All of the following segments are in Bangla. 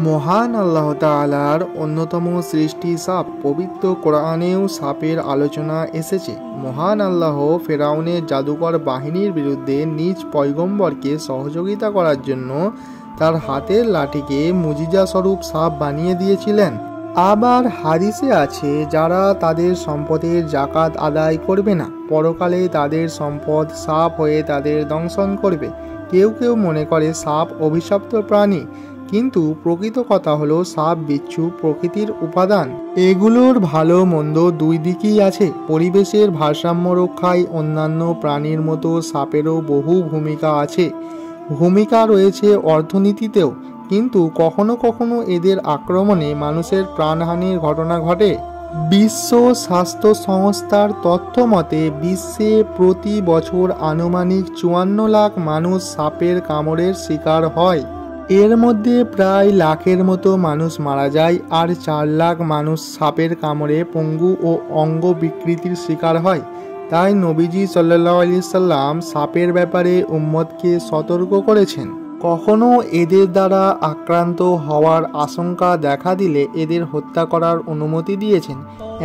মহান আল্লাহ তাআলার অন্যতম সৃষ্টি সাপ। পবিত্র কোরআনেও সাপের আলোচনা এসেছে। মহান আল্লাহ ফেরাউনের জাদুকর বাহিনীর বিরুদ্ধে নিজ পয়গম্বরকে সহযোগিতা করার জন্য তার হাতের লাঠিকে মুজিজা স্বরূপ সাপ বানিয়ে দিয়েছিলেন। আবার হাদিসে আছে, যারা তাদের সম্পদের জাকাত আদায় করবে না, পরকালে তাদের সম্পদ সাপ হয়ে তাদের দংশন করবে। কেউ কেউ মনে করে সাপ অভিশপ্ত প্রাণী, কিন্তু প্রকৃত কথা হলো সাপ বিচ্ছু প্রকৃতির উপাদান। এগুলোর ভালো মন্দ দুই দিকই আছে। পরিবেশের ভারসাম্য রক্ষায় অন্যান্য প্রাণীর মতো সাপেরও বহু ভূমিকা আছে। ভূমিকা রয়েছে অর্থনীতিতেও, কিন্তু কখনো কখনো এদের আক্রমণে মানুষের প্রাণহানির ঘটনা ঘটে। বিশ্ব স্বাস্থ্য সংস্থার তথ্য মতে বিশ্বে প্রতি বছর আনুমানিক 54 লাখ মানুষ সাপের কামড়ের শিকার হয়। এর মধ্যে প্রায় লাখের মতো মানুষ মারা যায়, আর 4 লাখ মানুষ সাপের কামড়ে পঙ্গু ও অঙ্গ বিকৃতির শিকার হয়। তাই নবীজি সাল্লাল্লাহু আলাইহি সাল্লাম সাপের ব্যাপারে উম্মতকে সতর্ক করেছেন। কখনো এদের দ্বারা আক্রান্ত হওয়ার আশঙ্কা দেখা দিলে এদের হত্যা করার অনুমতি দিয়েছেন।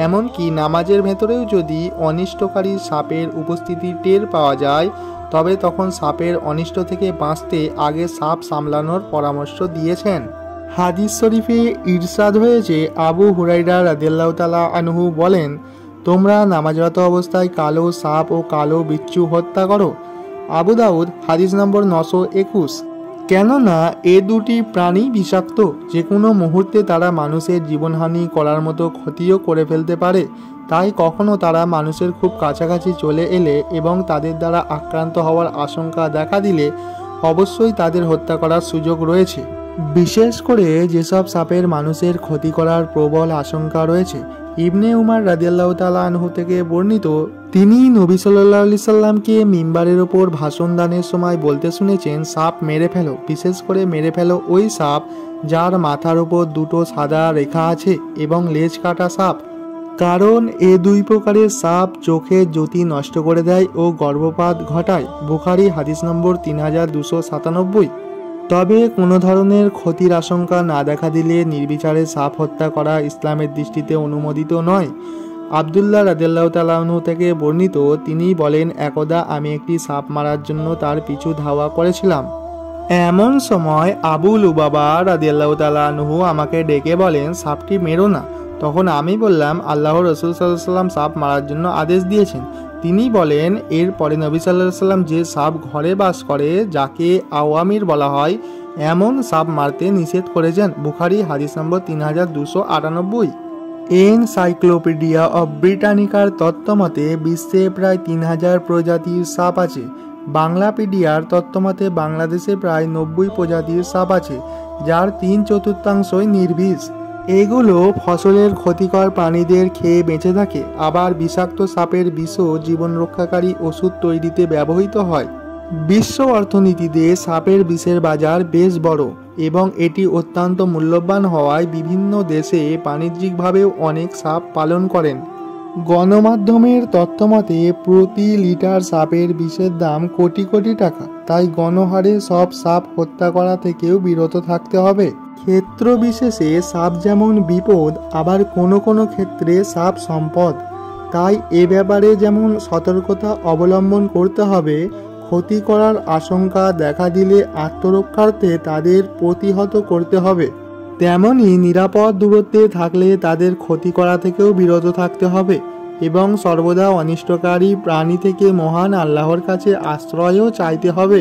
এমনকি নামাজের ভেতরেও যদি অনিষ্টকারী সাপের উপস্থিতি টের পাওয়া যায়, তবে তখন সাপের অনিষ্ট থেকে বাঁচতে আগে সাপ সামলানোর পরামর্শ দিয়েছেন। হাদিস শরীফে ইরশাদ হয়েছে, আবু হুরাইরা রাদিয়াল্লাহু তাআলা আনহু বলেন, তোমরা নামাজরত অবস্থায় কালো সাপ ও কালো বিচ্ছু হত্যা করো। আবু দাউদ হাদিস নম্বর 921। কেননা এ দুটি প্রাণী বিষাক্ত, যে কোনো মুহূর্তে তারা মানুষের জীবনহানি করার মতো ক্ষতিও করে ফেলতে পারে। তাই কখনো তারা মানুষের খুব কাছাকাছি চলে এলে এবং তাদের দ্বারা আক্রান্ত হওয়ার আশঙ্কা দেখা দিলে অবশ্যই তাদের হত্যা করার সুযোগ রয়েছে। বিশেষ করে যেসব সাপের মানুষের ক্ষতি করার প্রবল আশঙ্কা রয়েছে। ইবনে উমার রাদিয়াল্লাহু তাআলা আনহু থেকে বর্ণিত, তিনি নবী সাল্লাল্লাহু আলাইহি সাল্লামকে মিম্বারের ওপর ভাষণ দানের সময় বলতে শুনেছেন, সাপ মেরে ফেলো, বিশেষ করে মেরে ফেলো ওই সাপ যার মাথার ওপর দুটো সাদা রেখা আছে এবং লেজ কাটা সাপ। কারণ এ দুই প্রকারের সাপ চোখের জ্যোতি নষ্ট করে দেয় ও গর্ভপাত ঘটায়। বুখারী হাদিস নম্বর 3297। তবে কোনো ধরনের ক্ষতির আশঙ্কা না দেখা দিলে নির্বিচারে সাপ হত্যা করা ইসলামের দৃষ্টিতে অনুমোদিত নয়। আব্দুল্লাহ রাদিয়াল্লাহু তাআলা আনহু থেকে বর্ণিত, তিনি বলেন, একদা আমি একটি সাপ মারার জন্য তার পিছু ধাওয়া করেছিলাম। এমন সময় আবু লুবাবা রাদিয়াল্লাহু তাআলা আনহু আমাকে ডেকে বলেন, সাপটি মেরো না। তখন আমি বললাম, আল্লাহর রাসূল সাল্লাল্লাহু আলাইহি ওয়াসাল্লাম সাপ মারার জন্য আদেশ দিয়েছেন। তিনি বলেন, এরপরে নবী সাল্লাল্লাহু আলাইহি ওয়াসাল্লাম যে সাপ ঘরে বাস করে, যাকে আওয়ামির বলা হয়, এমন সাপ মারতে নিষেধ করেছেন। বুখারী হাদিস নম্বর 3298। এনসাইক্লোপিডিয়া অব ব্রিটানিকার তথ্যমতে বিশ্বে প্রায় 3000 প্রজাতির সাপ আছে। বাংলাপিডিয়ার তথ্যমতে বাংলাদেশে প্রায় 90 প্রজাতির সাপ আছে, যার 3/4 নির্বিষ। এগুলো ফসলের ক্ষতিকর প্রাণীদের খেয়ে বেঁচে থাকে। আবার বিষাক্ত সাপের বিষও জীবন রক্ষাকারী ওষুধ তৈরিতে ব্যবহৃত হয়। বিশ্ব অর্থনীতিতে সাপের বিষের বাজার বেশ বড় এবং এটি অত্যন্ত মূল্যবান হওয়ায় বিভিন্ন দেশে বাণিজ্যিকভাবেও অনেক সাপ পালন করেন। গণমাধ্যমের তথ্যমতে প্রতি লিটার সাপের বিষের দাম কোটি কোটি টাকা। তাই গণহারে সব সাপ হত্যা করা থেকেও বিরত থাকতে হবে। ক্ষেত্র বিশেষে সাপ যেমন বিপদ, আবার কোনো কোনো ক্ষেত্রে সাপ সম্পদ। তাই এ ব্যাপারে যেমন সতর্কতা অবলম্বন করতে হবে, ক্ষতি করার আশঙ্কা দেখা দিলে আত্মরক্ষার্থে তাদের প্রতিহত করতে হবে, তেমনি নিরাপদ দূরত্বে থাকলে তাদের ক্ষতি করা থেকেও বিরত থাকতে হবে এবং সর্বদা অনিষ্টকারী প্রাণী থেকে মহান আল্লাহর কাছে আশ্রয়ও চাইতে হবে।